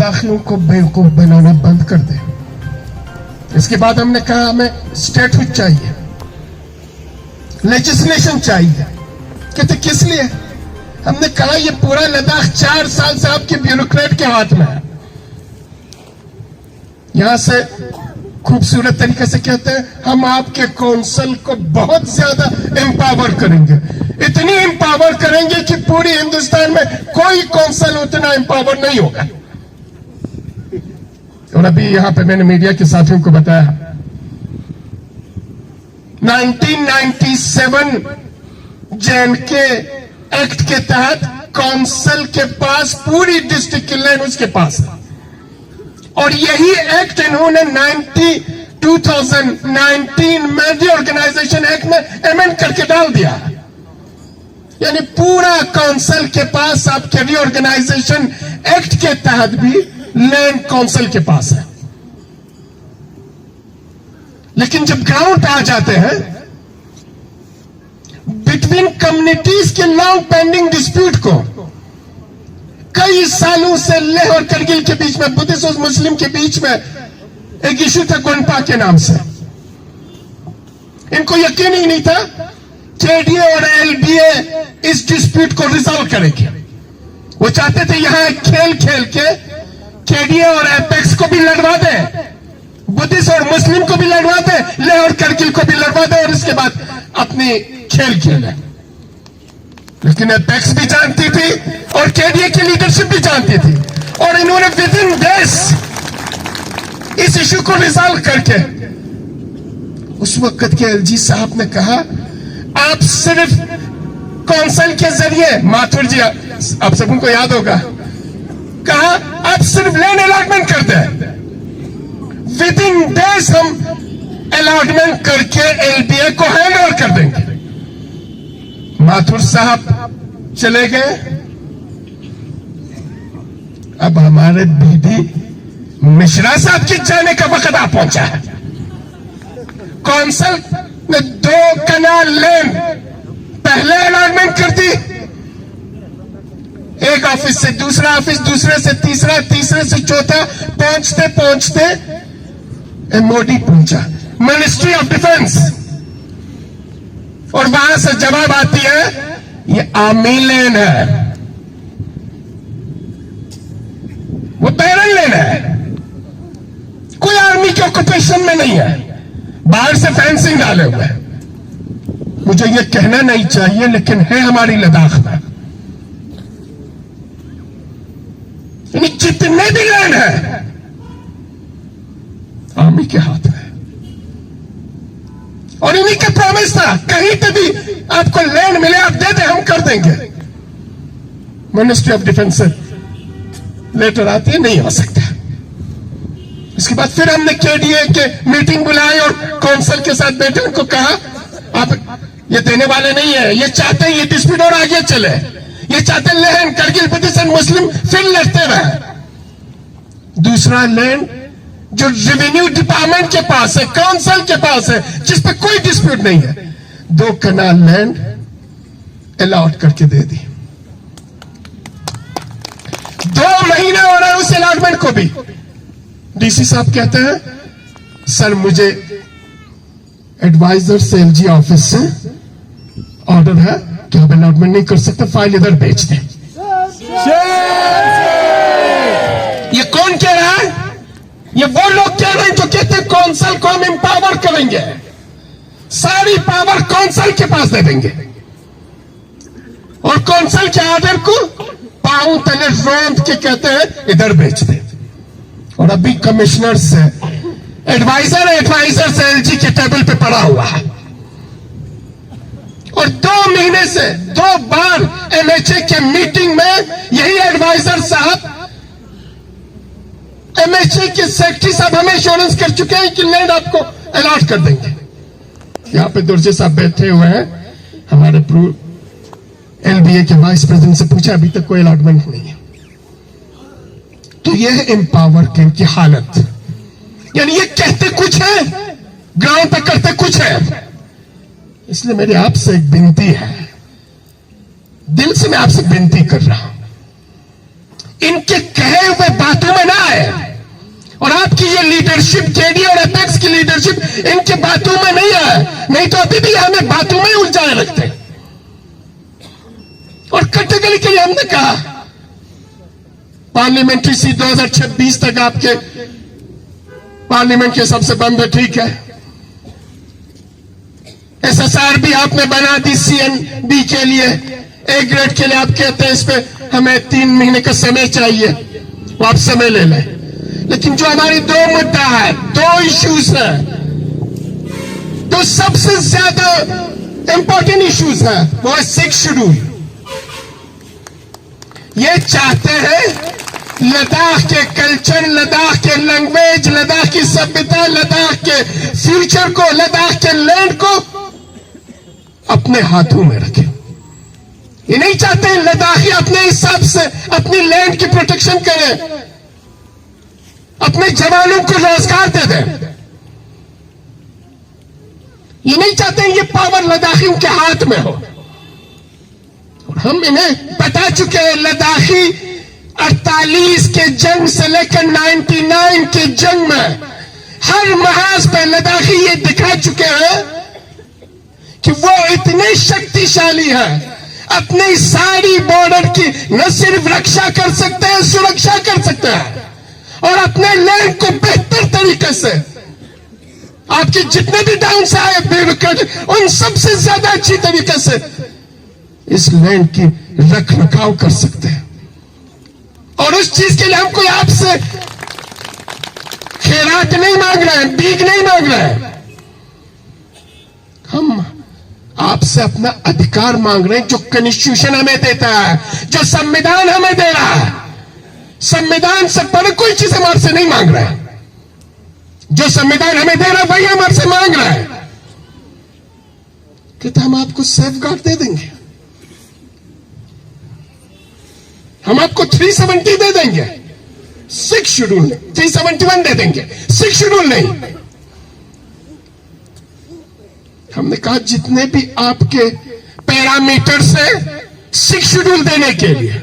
बाकियों को बेवकूफ बनाना बंद कर दे। इसके बाद हमने कहा हमें स्टेटहुड चाहिए, लेजिस्लेशन चाहिए। कहते किस लिए? हमने कहा ये पूरा लद्दाख 4 साल से आपके ब्यूरोक्रेट के हाथ में है। यहां से खूबसूरत तरीके से कहते हैं हम आपके कौंसिल को बहुत ज्यादा एम्पावर करेंगे, इतनी एम्पावर करेंगे कि पूरी हिंदुस्तान में कोई कौंसिल उतना एम्पावर नहीं होगा। और अभी यहां पे मैंने मीडिया के साथियों को बताया 1997 JNK एक्ट के तहत कौंसिल के पास पूरी डिस्ट्रिक्ट की लैंड उसके पास है, और यही एक्ट इन्होंने 2019 में रीऑर्गेनाइजेशन एक्ट में अमेंड करके डाल दिया। यानी पूरा काउंसिल के पास आपके रीऑर्गेनाइजेशन एक्ट के तहत भी लैंड काउंसिल के पास है। लेकिन जब ग्राउंड आ जाते हैं, बिटवीन कम्युनिटीज के लॉन्ग पेंडिंग डिस्प्यूट को कई सालों से लेह और करगिल के बीच में, बुद्धिस्ट और मुस्लिम के बीच में एक इश्यू था गोंडपा के नाम से। इनको यकीन ही नहीं था केडीए और एलबीए इस डिस्प्यूट को रिजॉल्व करेंगे। वो चाहते थे यहां खेल खेल के केडीए और एपेक्स को भी लड़वा दे, बुद्धिस्ट और मुस्लिम को भी लड़वा दे, लेह और करगिल को भी लड़वा दे, और इसके बाद अपनी खेल खेले। लेकिन एपेक्स भी जानती थी और केडीए की लीडरशिप भी जानती थी, और इन्होंने विद इन डेज इस इश्यू को रिजॉल्व करके, उस वक्त के एलजी साहब ने कहा आप सिर्फ काउंसिल के जरिए, माथुर जी आप सबको याद होगा, कहा आप सिर्फ लैंड अलॉटमेंट कर दें, विद इन डेज हम अलॉटमेंट करके एलबीए को हैंड ओवर कर देंगे। माथुर साहब चले गए। अब हमारे बीडी मिश्रा साहब के जाने का वक्त आ पहुंचा है। काउंसिल ने 2 कनाल लैंड पहले अलॉटमेंट कर दी, एक ऑफिस से दूसरा ऑफिस, दूसरे से तीसरा, तीसरे से चौथा, पहुंचते पहुंचते एमओडी पहुंचा, मिनिस्ट्री ऑफ डिफेंस, और वहां से जवाब आती है ये आर्मी लैंड है, वो बैरन लैंड है, कोई आर्मी के ऑक्यूपेशन में नहीं है, बाहर से फेंसिंग डाले हुए हैं। मुझे ये कहना नहीं चाहिए लेकिन है हमारी लद्दाख में, यानी जितने भी लैंड है आर्मी के हाथ में, और इन्हीं का प्रॉमिस था कहीं पे भी आपको लैंड मिले आप दे दे, हम कर देंगे। मिनिस्ट्री ऑफ डिफेंस से लेटर आती है नहीं हो सकता। इसके बाद फिर हमने केडीए के मीटिंग बुलाई और काउंसिल के साथ बैठे, उनको कहा आप ये देने वाले नहीं है, ये चाहते हैं ये डिस्प्यूट और आगे चले, ये चाहते हैं लैंड करगिल बुद्धिस्ट और मुस्लिम फिर लड़ते रहे। दूसरा लैंड जो रेवेन्यू डिपार्टमेंट के पास है, काउंसिल के पास है, जिस पे कोई डिस्प्यूट नहीं है, 2 कनाल लैंड अलॉट करके दे दी। 2 महीने हो रहे हैं उस अलॉटमेंट को भी। डीसी साहब कहते हैं सर मुझे एडवाइजर से एलजी ऑफिस से ऑर्डर है कि आप अलॉटमेंट नहीं कर सकते, फाइल इधर भेज दें। ये कौन कह रहा है? ये वो लोग कह रहे हैं जो कहते हैं काउंसिल को हम एम्पावर करेंगे, सारी पावर काउंसिल के पास दे देंगे, और काउंसिल के ऑर्डर को पांव तले रोंद के कहते हैं इधर भेज दे। और अभी कमिश्नर से एडवाइजर से एलजी के टेबल पे पड़ा हुआ है, और 2 महीने से 2 बार एमएचए के मीटिंग में यही एडवाइजर साहब, एमएचए के सेक्रेटरी साहब हमें एश्योरेंस कर चुके हैं कि लैंड आपको अलॉट कर देंगे। यहां पे दुर्जे साहब बैठे हुए हैं, हमारे एलबीए के वाइस प्रेसिडेंट से पूछा, अभी तक कोई अलॉटमेंट नहीं है। तो यह है एम्पावर की हालत, यानी ये कहते कुछ है, ग्राउंड पे करते कुछ है। इसलिए मेरी आपसे एक विनती है, दिल से मैं आपसे विनती कर रहा हूं, इनके कहे हुए बातों में ना आपकी ये लीडरशिप, केडीए और एपेक्स की लीडरशिप इनके बातों में नहीं है, नहीं तो अभी भी हमें बातों में उलझाए रखते। और कैटेगरी के लिए हमने कहा पार्लियामेंट्री सीट 2026 तक आपके पार्लियामेंट के सबसे बंद है, ठीक है। एसएसआर भी आपने बना दी सीएनडी के लिए, ए ग्रेड के लिए। आप कहते हैं इस पे हमें 3 महीने का समय चाहिए, वो आप समय ले लें। लेकिन जो हमारी 2 मुद्दा है, 2 इश्यूज है, तो सबसे ज्यादा इंपॉर्टेंट इश्यूज है, वो है 6 शेड्यूल। ये चाहते हैं लद्दाख के कल्चर, लद्दाख के लैंग्वेज, लद्दाख की सभ्यता, लद्दाख के फ्यूचर को, लद्दाख के लैंड को अपने हाथों में रखें। ये नहीं चाहते लद्दाखी अपने हिसाब से अपनी लैंड की प्रोटेक्शन करें, अपने जवानों को रोजगार दे दें। ये नहीं चाहते ये पावर लद्दाखियों के हाथ में हो। और हम इन्हें बता चुके हैं, लद्दाखी 48 के जंग से लेकर 99 के जंग में हर महाज पे लद्दाखी ये दिखा चुके हैं कि वो इतने शक्तिशाली है, अपनी सारी बॉर्डर की न सिर्फ रक्षा कर सकते हैं, सुरक्षा कर सकते हैं, और अपने लैंड को बेहतर तरीके से, आपके जितने भी डाउन साइड ब्यूरोक्रेट, उन सबसे ज्यादा अच्छी तरीके से इस लैंड की रख रखाव कर सकते हैं। और उस चीज के लिए हम कोई आपसे खैरात नहीं मांग रहे हैं, भीख नहीं मांग रहे हैं। हम आपसे अपना अधिकार मांग रहे हैं जो कॉन्स्टिट्यूशन हमें देता है, जो संविधान हमें दे रहा है। संविधान से पर कोई चीज हम आपसे नहीं मांग रहे हैं। जो संविधान हमें दे रहा है वही हम आपसे मांग रहे हैं। कहते हम आपको सेफ गार्ड दे देंगे, हम आपको 370 दे देंगे, 6 शेड्यूल 371 दे देंगे, 6 शेड्यूल नहीं। हमने कहा जितने भी आपके पैरामीटर्स हैं 6 शेड्यूल देने के लिए,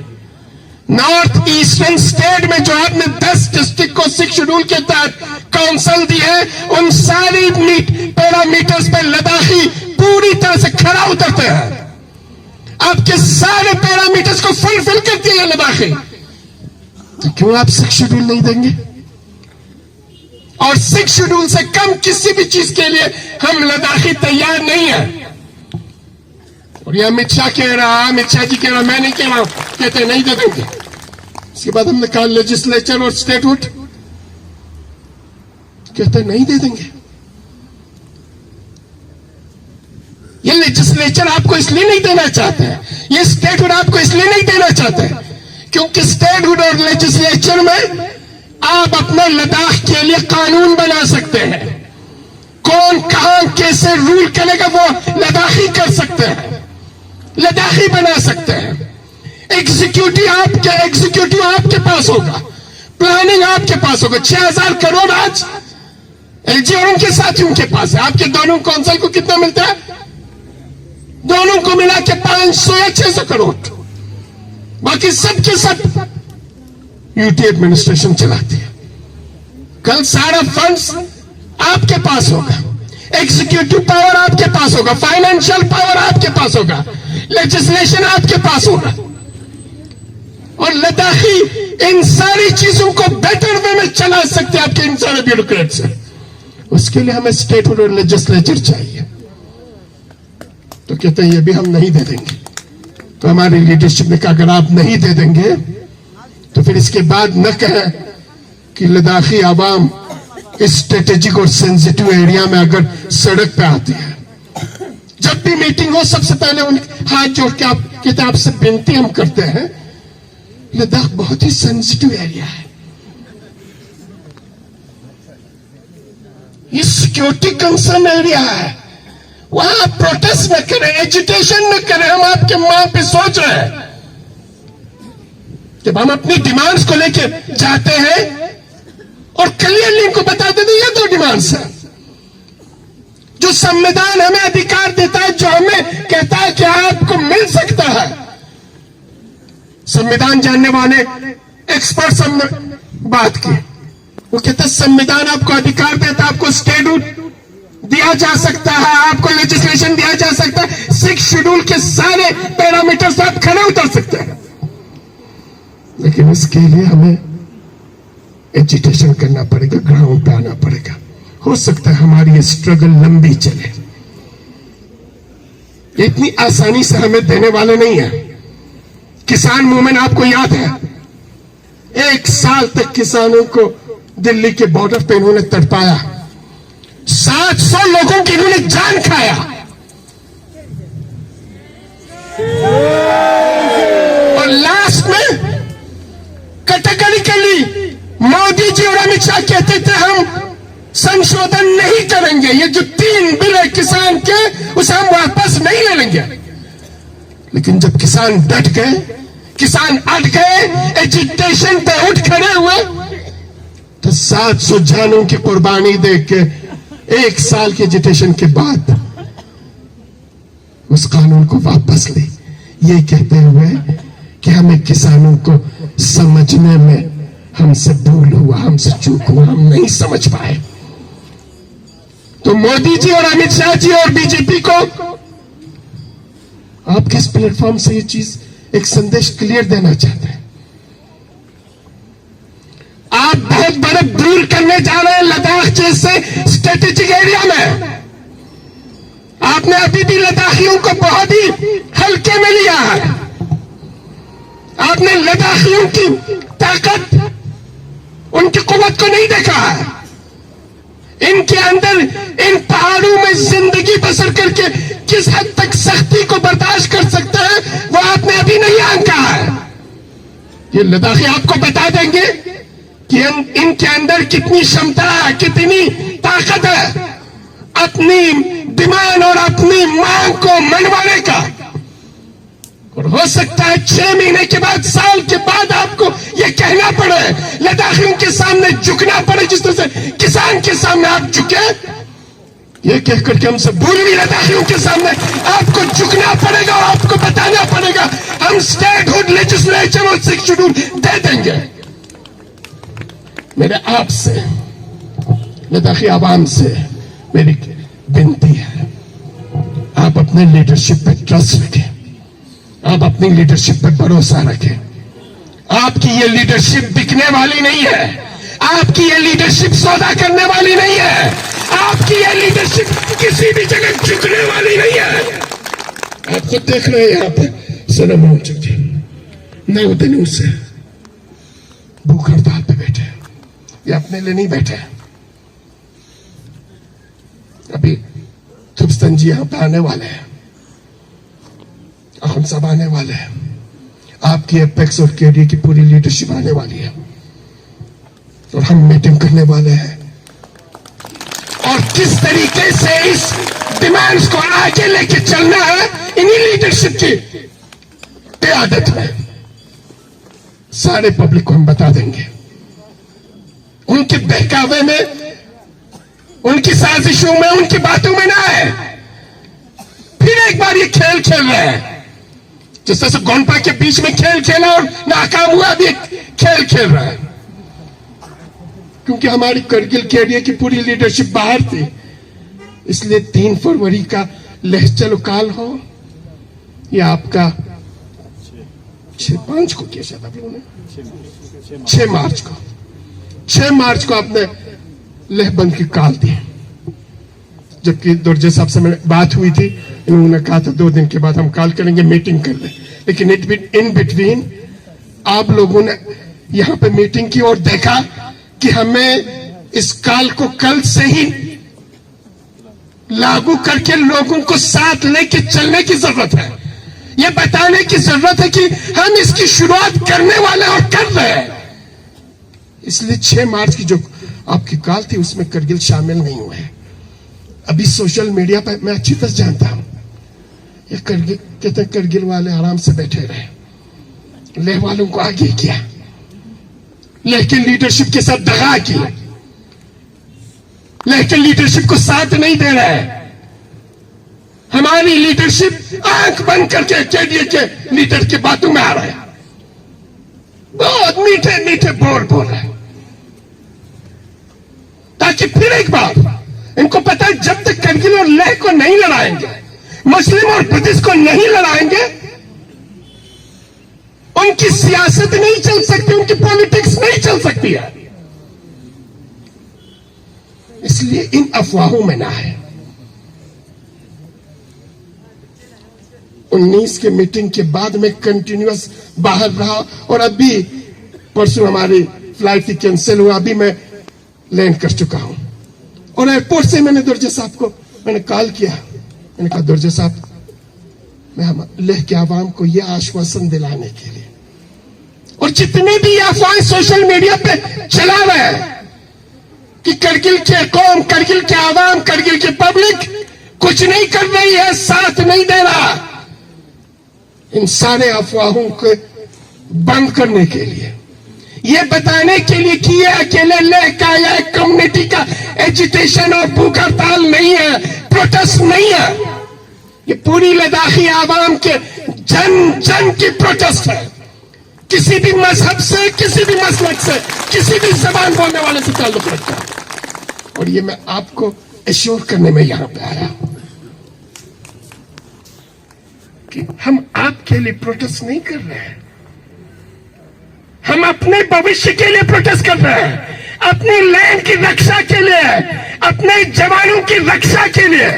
नॉर्थ ईस्टर्न स्टेट में जो आपने 10 डिस्ट्रिक्ट को 6 शेड्यूल के तहत काउंसिल दी है, उन सारी पैरामीटर्स पे लद्दाखी पूरी तरह से खरा उतरते हैं। आपके सारे पैरामीटर्स को फुलफिल करती है लद्दाखी, तो क्यों आप 6 शेड्यूल नहीं देंगे? और 6 शेड्यूल से कम किसी भी चीज के लिए हम लद्दाखी तैयार नहीं है। और ये अमित शाह कह रहा, अमित शाह जी कह रहा, मैं नहीं कह रहा हूं, कहते नहीं दे देंगे। इसके बाद हमने कहा लेजिस्लेचर और स्टेटहुड, कहते नहीं दे देंगे। ये लेजिस्लेचर आपको इसलिए नहीं देना चाहते हैं, ये स्टेटहुड आपको इसलिए नहीं देना चाहते क्योंकि स्टेटहुड और लेजिस्लेचर में आप अपने लद्दाख के लिए कानून बना सकते हैं। कौन कहां कैसे रूल करेगा वो लद्दाखी कर सकते हैं, लद्दाखी बना सकते हैं। एग्जीक्यूटिव आपके पास होगा, प्लानिंग आपके पास होगा। 6000 करोड़ आज एलजी और उनके साथियों के पास है। आपके दोनों काउंसिल को कितना मिलता है? दोनों को मिला के 500 या 600 करोड़। बाकी सबके सब यूटी एडमिनिस्ट्रेशन चलाती है। कल सारा फंड्स आपके पास होगा, एग्जीक्यूटिव पावर आपके पास होगा, फाइनेंशियल पावर आपके पास होगा, लेजिस्लेशन आपके पास होगा। और लद्दाखी इन सारी चीजों को बेटर वे में चला सकते हैं आपके इन सारे ब्यूरोक्रेट से। उसके लिए हमें स्टेटहुड और लेजिस्लेचर चाहिए। तो कहते हैं ये भी हम नहीं दे देंगे। तो हमारी लीडरशिप ने कहा अगर आप नहीं दे देंगे तो फिर इसके बाद न कहें कि लद्दाखी आवाम इस स्ट्रेटेजिक और सेंसिटिव एरिया में अगर सड़क पे आती है, जब भी मीटिंग हो सबसे पहले उन हाथ जोड़ के आप कहते हैं आपसे विनती हम करते हैं, लद्दाख बहुत ही सेंसिटिव एरिया है, ये सिक्योरिटी कंसर्न एरिया है, वहां आप प्रोटेस्ट न करें, एजिटेशन न करें। हम आपके मां पे सोच रहे हैं। जब हम अपनी डिमांड्स को लेके जाते हैं और क्लियरली इनको बता देते ये 2 डिमांड्स हैं जो संविधान हमें अधिकार देता है, जो हमें कहता है कि आपको मिल सकता है। संविधान जानने वाले एक्सपर्ट्स हमने बात की, वो कहता संविधान आपको अधिकार देता, आपको स्टेटूट दिया जा सकता है, आपको लेजिस्लेशन दिया जा सकता है, 6 शेड्यूल के सारे पैरामीटर्स आप खड़े उतर सकते हैं, लेकिन इसके लिए हमें एजिटेशन करना पड़ेगा, ग्राउंड पे आना पड़ेगा। हो सकता है हमारी ये स्ट्रगल लंबी चले, इतनी आसानी से हमें देने वाले नहीं है। किसान मूवमेंट आपको याद है, 1 साल तक किसानों को दिल्ली के बॉर्डर पे इन्होंने तड़पाया, 700 लोगों की इन्होंने जान खाया, और लास्ट में कैटेगरिकली मोदी जी और अमित शाह कहते थे हम संशोधन नहीं करेंगे, ये जो 3 बिल है किसान के उसे हम वापस नहीं ले लेंगे। लेकिन जब किसान डट गए, किसान अट गए, एजिटेशन पे उठ खड़े हुए, तो 700 जानों की कुर्बानी देख के 1 साल के एजिटेशन के बाद उस कानून को वापस ली, ये कहते हुए कि हमें किसानों को समझने में हमसे भूल हुआ, हमसे चूक हुआ, हम नहीं समझ पाए। तो मोदी जी और अमित शाह जी और बीजेपी को आप किस प्लेटफॉर्म से ये चीज एक संदेश क्लियर देना चाहते हैं? आप बहुत बड़े भूल करने जा रहे हैं लद्दाख जैसे स्ट्रेटेजिक एरिया में। आपने अभी भी लद्दाखियों को बहुत ही हल्के में लिया है। आपने लद्दाखियों की ताकत, उनकी कुव्वत को नहीं देखा है। इनके अंदर, इन पहाड़ों में जिंदगी बसर करके किस हद तक सख्ती को बर्दाश्त कर सकते हैं, वो आपने अभी नहीं आंका है। ये लद्दाखी आपको बता देंगे कि इनके अंदर कितनी क्षमता है, कितनी ताकत है अपनी डिमांड और अपनी मांग को मनवाने का। और हो सकता है 6 महीने के बाद, साल के बाद आपको यह कहना पड़े, लद्दाखियों के सामने झुकना पड़े, जिस तरह से किसान के सामने आप झुके, ये कहकर के हमसे भूल भी लद्दाखियों के सामने आपको झुकना पड़ेगा और आपको बताना पड़ेगा हम स्टेटहुड लेजिस्लेचर और 6 शेड्यूल दे देंगे। मेरे आपसे, लद्दाखी आवाम से मेरी विनती है, आप अपने लीडरशिप पे ट्रस्ट रखें, आप अपनी लीडरशिप पे भरोसा रखें। आपकी ये लीडरशिप बिकने वाली नहीं है, आपकी ये लीडरशिप सौदा करने वाली नहीं है, आपकी ये लीडरशिप किसी भी जगह झुकने वाली नहीं है। आप खुद देख रहे हैं यहां पे सनम हो चुके 9 दिनों से भूख हड़ताल पे बैठे, ये अपने लिए नहीं बैठे। अभी थुपस्तन जी यहां पे आने वाले हैं, हम सब आने वाले हैं, आपकी एपेक्स और केडीए की पूरी लीडरशिप आने वाली है, और हम मीटिंग करने वाले हैं। और किस तरीके से इस डिमांड्स को आगे लेके चलना है, इन्हीं लीडरशिप की क़यादत में सारे पब्लिक को हम बता देंगे। उनके बहकावे में, उनकी साजिशों में, उनकी बातों में ना है। फिर एक बार ये खेल खेल रहे हैं, जिस तरह से गोंडपा के बीच में खेल खेला और नाकाम हुआ, अभी खेल खेल रहा है। क्योंकि हमारी करगिल केडीए की पूरी लीडरशिप बाहर थी, इसलिए 3 फरवरी का लहचल काल हो, या आपका 5 को किया शायद आप लोगों ने, 6 मार्च को आपने लहबंद की काल दी। जबकि दुर्जय साहब से मेरी बात हुई थी, इन्होंने कहा था 2 दिन के बाद हम कॉल करेंगे, मीटिंग कर ले। लेकिन इन बिटवीन आप लोगों ने यहां पे मीटिंग की और देखा कि हमें इस काल को कल से ही लागू करके लोगों को साथ लेके चलने की जरूरत है। यह बताने की जरूरत है कि हम इसकी शुरुआत करने वाले और कर रहे हैं। इसलिए 6 मार्च की जो आपकी कॉल थी उसमें करगिल शामिल नहीं हुए हैं। अभी सोशल मीडिया पर मैं अच्छी तरह जानता हूं, ये करगिल कहते करगिल वाले आराम से बैठे रहे, लेह वालों को आगे किया, लेकिन लीडरशिप के साथ दगा किया, लेकिन लीडरशिप को साथ नहीं दे रहे। हमारी लीडरशिप आंख बंद करके केडीए के लीडर की बातों में आ रहा है, बहुत मीठे मीठे बोल रहे हैं। फिर एक बार, इनको पता है जब तक करगिल और लेह को नहीं लड़ाएंगे, मुस्लिम और बुद्धिस्ट को नहीं लड़ाएंगे, उनकी सियासत नहीं चल सकती, उनकी पॉलिटिक्स नहीं चल सकती है। इसलिए इन अफवाहों में ना है। 19 के मीटिंग के बाद में कंटिन्यूअस बाहर रहा और अभी परसों हमारी फ्लाइट थी, कैंसिल हुआ, अभी मैं लैंड कर चुका हूं। और एयरपोर्ट से मैंने दुर्जे साहब को मैंने कॉल किया, मैंने कहा दुर्जे साहब, मैं हम लेह के आवाम को यह आश्वासन दिलाने के लिए, और जितने भी अफवाहें सोशल मीडिया पे चला रहे हैं कि करगिल के कौम, करगिल के आवाम, करगिल की पब्लिक कुछ नहीं कर रही है, साथ नहीं दे रहा, इन सारे अफवाहों को बंद करने के लिए, ये बताने के लिए कि ये अकेले लेह का या कम्युनिटी का एजिटेशन और भूख हड़ताल नहीं है, प्रोटेस्ट नहीं है, ये पूरी लद्दाखी आवाम के जन जन की प्रोटेस्ट है। किसी भी मजहब से, किसी भी मसलक से, किसी भी जबान बोलने वाले से ताल्लुक रखता है। और ये मैं आपको एश्योर करने में यहां पे आया कि हम आपके लिए प्रोटेस्ट नहीं कर रहे हैं, हम अपने भविष्य के लिए प्रोटेस्ट कर रहे हैं, अपनी लैंड की रक्षा के लिए, अपने जवानों की रक्षा के लिए।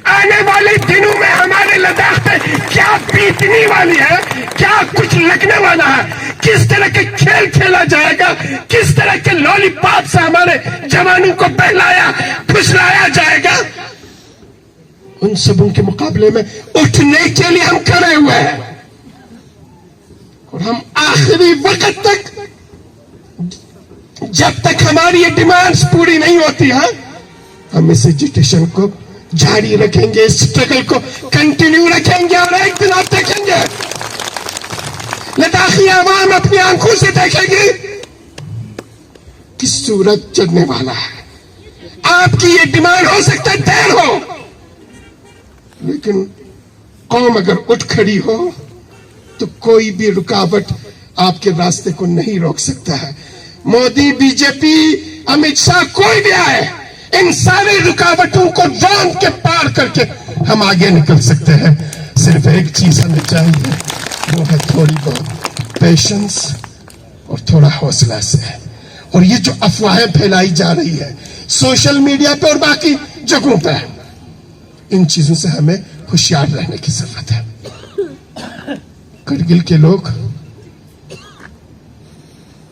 आने वाले दिनों में हमारे लद्दाख पे क्या बीतने वाली है, क्या कुछ लगने वाला है, किस तरह के खेल खेला जाएगा, किस तरह के लॉलीपॉप से हमारे जवानों को बहलाया फुसलाया जाएगा, उन सबों के मुकाबले में उठने के लिए हम खड़े हुए हैं। और हम आखिरी वक्त तक, जब तक हमारी ये डिमांड्स पूरी नहीं होती है, हम इस एजिटेशन को जारी रखेंगे, इस स्ट्रगल को कंटिन्यू रखेंगे। और एक दिन आप देखेंगे, लद्दाखी आवाम अपनी आंखों से देखेगी कि सूरज चढ़ने वाला है। आपकी ये डिमांड हो सकता है देर हो, लेकिन कौम अगर उठ खड़ी हो तो कोई भी रुकावट आपके रास्ते को नहीं रोक सकता है। मोदी, बीजेपी, अमित शाह, कोई भी आए, इन सारी रुकावटों को जान के पार करके हम आगे निकल सकते हैं। सिर्फ एक चीज हमें चाहिए, वो है थोड़ी बहुत पेशेंस और थोड़ा हौसला से। और ये जो अफवाहें फैलाई जा रही है सोशल मीडिया पे और बाकी जगहों पे, इन चीजों से हमें होशियार रहने की जरूरत है। करगिल के लोग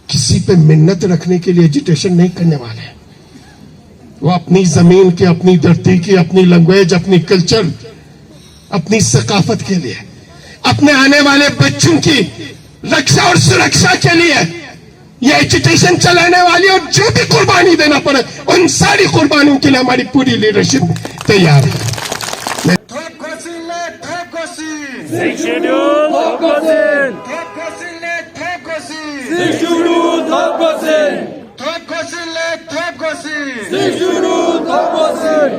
किसी पे मिन्नत रखने के लिए एजिटेशन नहीं करने वाले। वो अपनी जमीन की, अपनी धरती की, अपनी लैंग्वेज, अपनी कल्चर, अपनी सकाफत के लिए, अपने आने वाले बच्चों की रक्षा और सुरक्षा के लिए ये एजिटेशन चलाने वाली, और जो भी कुर्बानी देना पड़े उन सारी कुर्बानियों के लिए हमारी पूरी लीडरशिप तैयार है। Six schedule, top gosin. Six schedule, top gosin. Six schedule, top gosin.